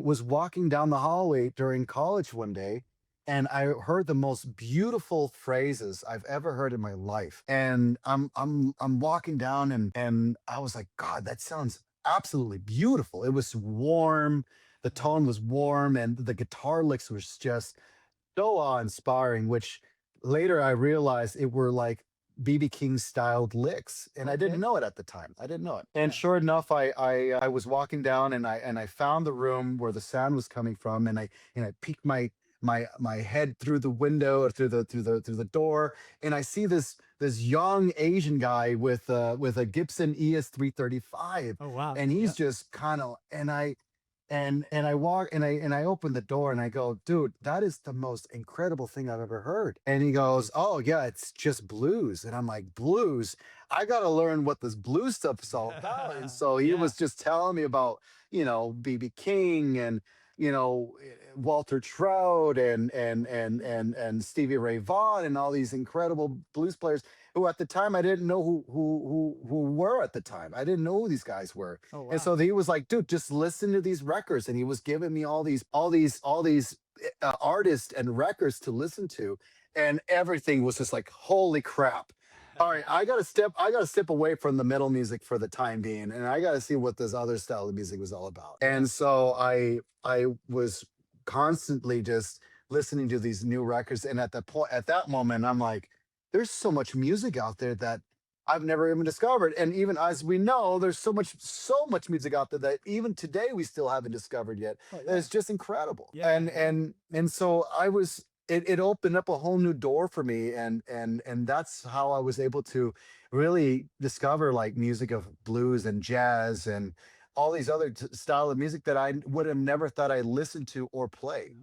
was walking down the hallway during college one day, and I heard the most beautiful phrases I've ever heard in my life. And I'm walking down, and I was like, God, that sounds absolutely beautiful. It was warm, the tone was warm, and the guitar licks was just so awe-inspiring, which later I realized it were like BB King styled licks, and I didn't Okay. know it at the time. I didn't know it. And Yeah. sure enough, I was walking down, and I found the room where the sound was coming from, and I peeked my head through the window, or through the door, and I see this young Asian guy with a Gibson ES 335, Oh, wow. and he's Yeah. just kind of and I walk and I open the door, and I go, dude, that is the most incredible thing I've ever heard. And he goes, oh yeah, it's just blues. And I'm like, blues? I gotta learn what this blues stuff is all about. And so he Yeah. was just telling me about, BB King, and Walter Trout, and Stevie Ray Vaughan, and all these incredible blues players who at the time I didn't know who were at the time. I didn't know who these guys were. Oh, And wow. so he was like, dude, just listen to these records. And he was giving me all these artists and records to listen to. And everything was just like, holy crap. All right, I gotta step away from the metal music for the time being, and I gotta see what this other style of music was all about. Yeah. And so I was constantly just listening to these new records. And at that moment, I'm like, there's so much music out there that I've never even discovered. And even as we know, there's so much music out there that even today we still haven't discovered yet. Oh, And yeah. it's just incredible. Yeah. And so it opened up a whole new door for me, and that's how I was able to really discover like music of blues and jazz and all these other style of music that I would have never thought I listened to or play.